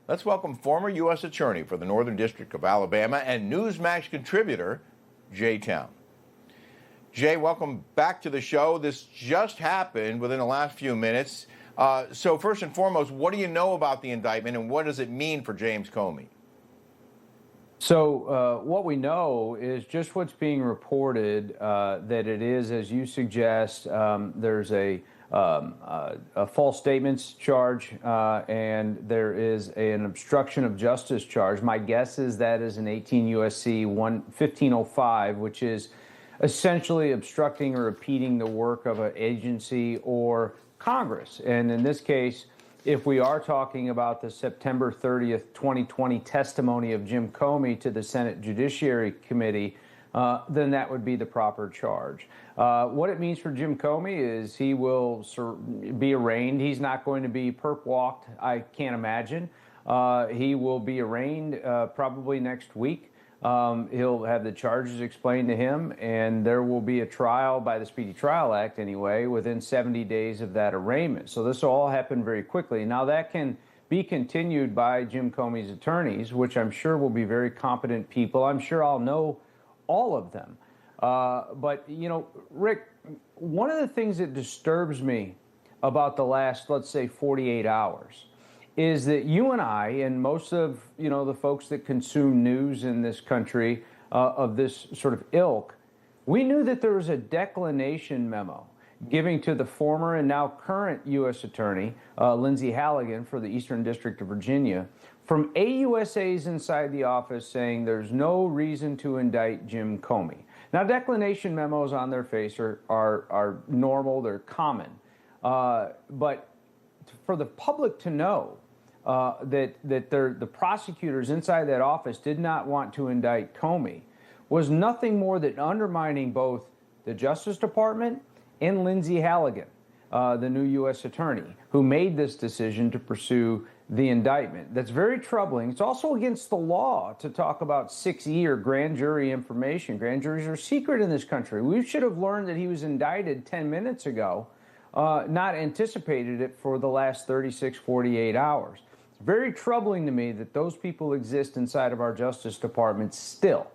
Let's welcome former U.S. Attorney for the Northern District of Alabama and Newsmax contributor, Jay Town. Jay, welcome back to the show. This just happened within the last few minutes. So first and foremost, what do you know about the indictment and what does it mean for James Comey? So what we know is just what's being reported, that it is, as you suggest, there's a false statements charge and there is an obstruction of justice charge. My guess is that is an 18 U.S.C. 1505, which is essentially obstructing or impeding the work of an agency or Congress. And in this case, if we are talking about the September 30th, 2020 testimony of Jim Comey to the Senate Judiciary Committee, then that would be the proper charge. What it means for Jim Comey is he will be arraigned. He's not going to be perp walked, I can't imagine. He will be arraigned probably next week. He'll have the charges explained to him, and there will be a trial by the Speedy Trial Act anyway within 70 days of that arraignment. So this will all happen very quickly. Now that can be continued by Jim Comey's attorneys, which I'm sure will be very competent people. I'm sure I'll know all of them. But, you know, Rick, one of the things that disturbs me about the last, let's say, 48 hours is that you and I and most of, you know, the folks that consume news in this country of this sort of ilk, we knew that there was a declination memo giving to the former and now current U.S. Attorney, Lindsay Halligan for the Eastern District of Virginia, from AUSAs inside the office saying there's no reason to indict Jim Comey. Now, declination memos on their face are normal, they're common. But for the public to know that the prosecutors inside that office did not want to indict Comey was nothing more than undermining both the Justice Department and Lindsay Halligan, the new U.S. Attorney, who made this decision to pursue the indictment. That's very troubling. It's also against the law to talk about 6-year grand jury information. Grand juries are secret in this country. We should have learned that he was indicted 10 minutes ago, not anticipated it for the last 36, 48 hours. It's very troubling to me that those people exist inside of our Justice Department still.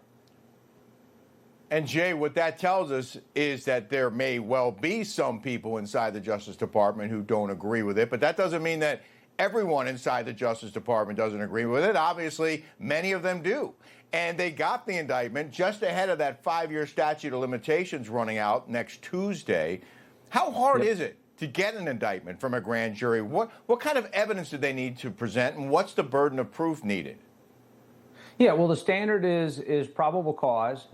And Jay, what that tells us is that there may well be some people inside the Justice Department who don't agree with it, but that doesn't mean that everyone inside the Justice Department doesn't agree with it. Obviously, many of them do. And they got the indictment just ahead of that 5-year statute of limitations running out next Tuesday. How hard is it to get an indictment from a grand jury? What kind of evidence do they need to present, and what's the burden of proof needed? Yeah, well, the standard is probable cause,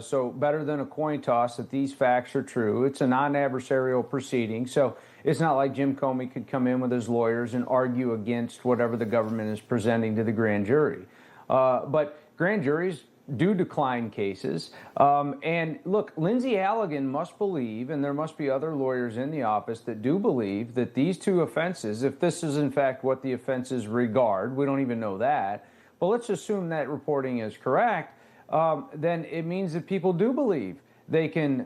so better than a coin toss that these facts are true. It's a non-adversarial proceeding, so it's not like Jim Comey could come in with his lawyers and argue against whatever the government is presenting to the grand jury. But grand juries do decline cases. And look, Lindsay Halligan must believe, and there must be other lawyers in the office that do believe, that these two offenses, if this is in fact what the offenses regard, we don't even know that, but let's assume that reporting is correct, then it means that people do believe they can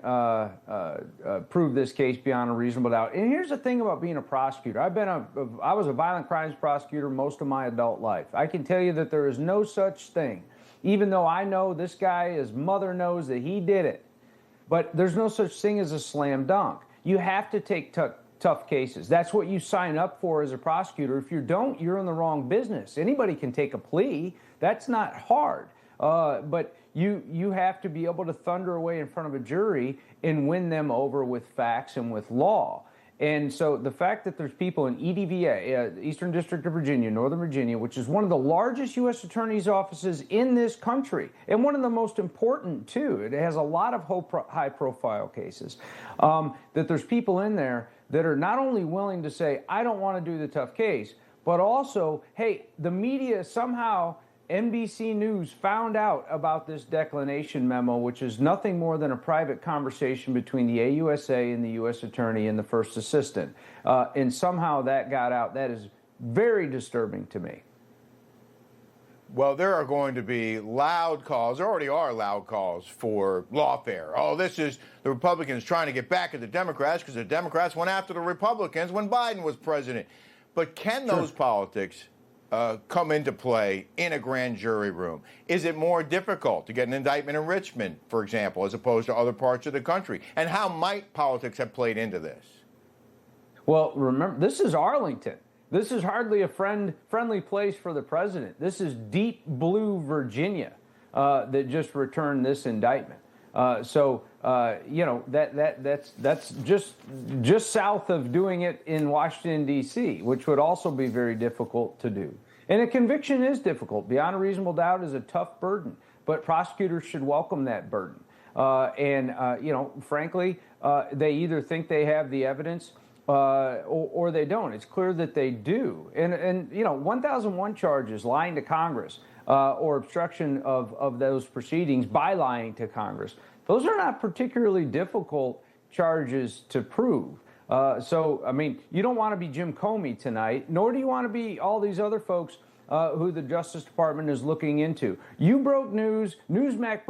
prove this case beyond a reasonable doubt. And here's the thing about being a prosecutor. I was a violent crimes prosecutor most of my adult life. I can tell you that there is no such thing, even though I know this guy, his mother knows that he did it, but there's no such thing as a slam dunk. You have to take tough cases. That's what you sign up for as a prosecutor. If you don't, you're in the wrong business. Anybody can take a plea. That's not hard. But you have to be able to thunder away in front of a jury and win them over with facts and with law. And so the fact that there's people in EDVA, Eastern District of Virginia, Northern Virginia, which is one of the largest U.S. attorney's offices in this country, and one of the most important, too. It has a lot of high-profile cases. That there's people in there that are not only willing to say, I don't want to do the tough case, but also, hey, the media somehow, NBC News found out about this declination memo, which is nothing more than a private conversation between the AUSA and the U.S. Attorney and the first assistant. And somehow that got out. That is very disturbing to me. Well, there are going to be loud calls. There already are loud calls for lawfare. Oh, this is the Republicans trying to get back at the Democrats because the Democrats went after the Republicans when Biden was president. But can those politics come into play in a grand jury room? Is it more difficult to get an indictment in Richmond, for example, as opposed to other parts of the country? And how might politics have played into this? Well, remember, this is Arlington. This is hardly a friendly place for the president. This is deep blue Virginia that just returned this indictment. That's just south of doing it in Washington, D.C., which would also be very difficult to do. And a conviction is difficult. Beyond a reasonable doubt is a tough burden, but prosecutors should welcome that burden. Frankly, they either think they have the evidence or they don't. It's clear that they do. And 1001 charges, lying to Congress, or obstruction of those proceedings by lying to Congress, those are not particularly difficult charges to prove. You don't want to be Jim Comey tonight, nor do you want to be all these other folks who the Justice Department is looking into. You broke news, Newsmax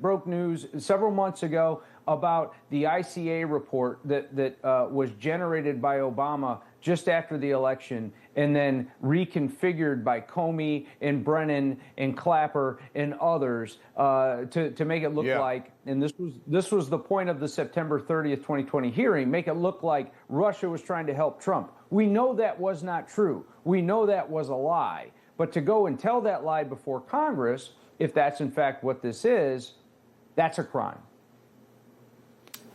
broke news several months ago about the ICA report that was generated by Obama just after the election and then reconfigured by Comey and Brennan and Clapper and others to make it look like, and this was the point of the September 30th, 2020 hearing, make it look like Russia was trying to help Trump. We know that was not true. We know that was a lie. But to go and tell that lie before Congress, if that's in fact what this is, that's a crime.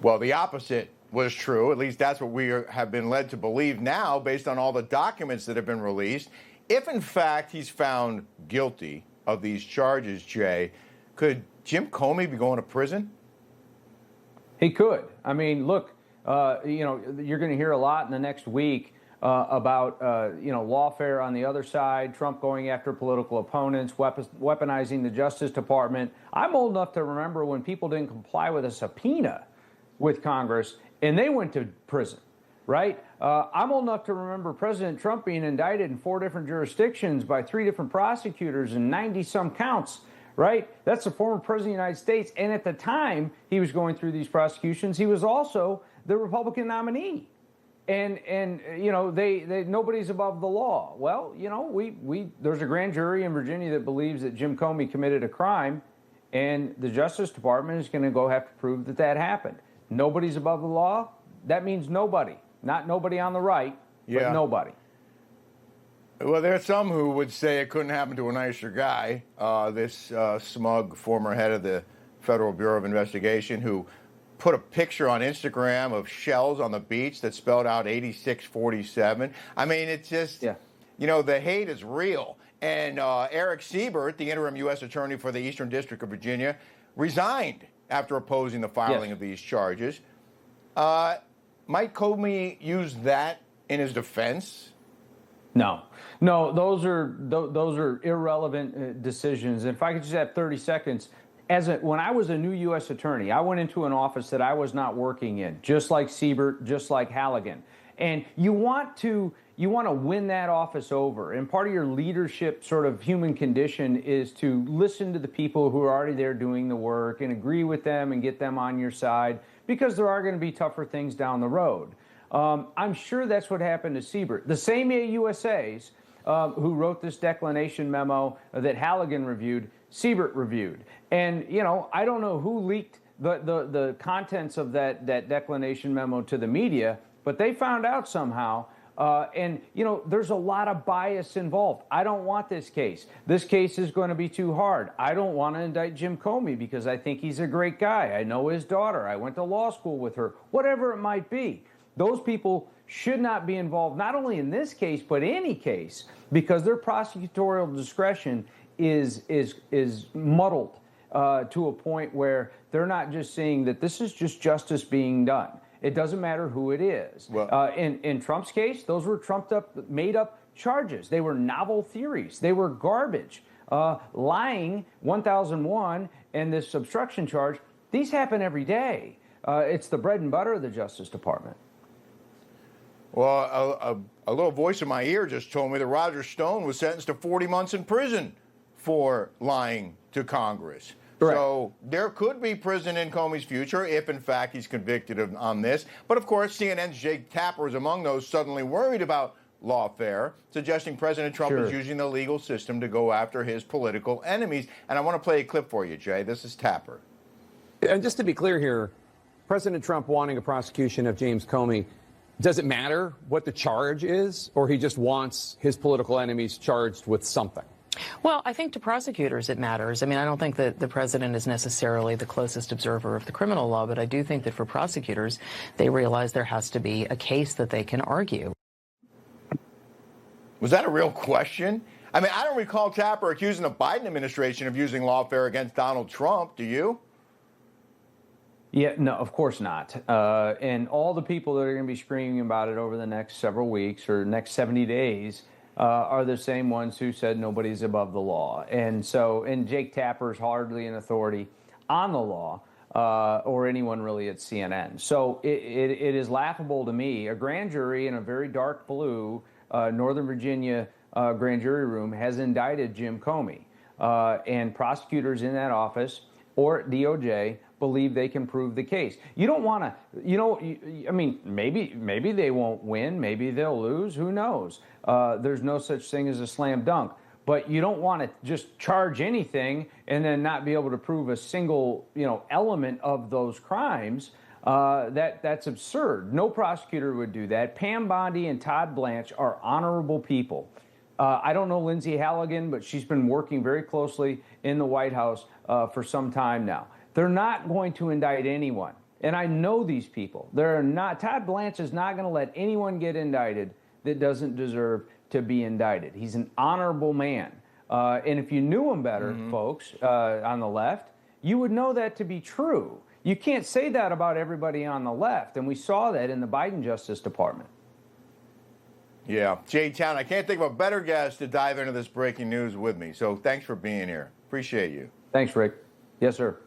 Well, the opposite was true. At least that's what we have been led to believe now based on all the documents that have been released. If, in fact, he's found guilty of these charges, Jay, could Jim Comey be going to prison? He could. I mean, look, you're going to hear a lot in the next week about lawfare on the other side, Trump going after political opponents, weaponizing the Justice Department. I'm old enough to remember when people didn't comply with a subpoena with Congress and they went to prison, right? I'm old enough to remember President Trump being indicted in 4 different jurisdictions by 3 different prosecutors and 90-some counts, right? That's the former president of the United States. And at the time he was going through these prosecutions, he was also the Republican nominee. And nobody's above the law. Well, there's a grand jury in Virginia that believes that Jim Comey committed a crime, and the Justice Department is going to go have to prove that that happened. Nobody's above the law. That means nobody. Not nobody on the right, but nobody. Well, there are some who would say it couldn't happen to a nicer guy. This smug former head of the Federal Bureau of Investigation who put a picture on Instagram of shells on the beach that spelled out 8647. I mean, it's just, the hate is real. And Eric Siebert, the interim U.S. attorney for the Eastern District of Virginia, resigned after opposing the filing of these charges. Might Comey use that in his defense? No, those are irrelevant decisions. If I could just have 30 seconds. When I was a new U.S. attorney, I went into an office that I was not working in, just like Siebert, just like Halligan. And you want to win that office over. And part of your leadership sort of human condition is to listen to the people who are already there doing the work and agree with them and get them on your side, because there are going to be tougher things down the road. I'm sure that's what happened to Siebert. The same AUSAs who wrote this declination memo that Halligan reviewed, Siebert reviewed. And, I don't know who leaked the contents of that declination memo to the media, but they found out somehow. There's a lot of bias involved. I don't want this case. This case is going to be too hard. I don't want to indict Jim Comey because I think he's a great guy. I know his daughter. I went to law school with her. Whatever it might be. Those people should not be involved, not only in this case, but any case, because their prosecutorial discretion is muddled to a point where they're not just seeing that this is just justice being done. It doesn't matter who it is. Well, in Trump's case, those were made up charges. They were novel theories. They were garbage. Lying, 1001, and this obstruction charge, these happen every day. It's the bread and butter of the Justice Department. Well, a little voice in my ear just told me that Roger Stone was sentenced to 40 months in prison for lying to Congress. Correct. So there could be prison in Comey's future if, in fact, he's convicted on this. But, of course, CNN's Jake Tapper is among those suddenly worried about lawfare, suggesting President Trump is using the legal system to go after his political enemies. And I want to play a clip for you, Jay. This is Tapper. And just to be clear here, President Trump wanting a prosecution of James Comey, does it matter what the charge is, or he just wants his political enemies charged with something? Well, I think to prosecutors it matters. I mean, I don't think that the president is necessarily the closest observer of the criminal law, but I do think that for prosecutors, they realize there has to be a case that they can argue. Was that a real question? I mean, I don't recall Tapper accusing the Biden administration of using lawfare against Donald Trump. Do you? Yeah, no, of course not. And all the people that are going to be screaming about it over the next several weeks or next 70 days are the same ones who said nobody's above the law. And so, and Jake Tapper is hardly an authority on the law or anyone really at CNN. So it is laughable to me. A grand jury in a very dark blue Northern Virginia grand jury room has indicted Jim Comey. And prosecutors in that office or DOJ believe they can prove the case. You don't want to, I mean, maybe they won't win, maybe they'll lose, who knows? There's no such thing as a slam dunk. But you don't want to just charge anything and then not be able to prove a single, element of those crimes. That's absurd. No prosecutor would do that. Pam Bondi and Todd Blanche are honorable people. I don't know Lindsay Halligan, but she's been working very closely in the White House for some time now. They're not going to indict anyone. And I know these people. They're not. Todd Blanche is not going to let anyone get indicted that doesn't deserve to be indicted. He's an honorable man. And if you knew him better, folks, on the left, you would know that to be true. You can't say that about everybody on the left. And we saw that in the Biden Justice Department. Yeah. Jay Town, I can't think of a better guest to dive into this breaking news with me. So thanks for being here. Appreciate you. Thanks, Rick. Yes, sir.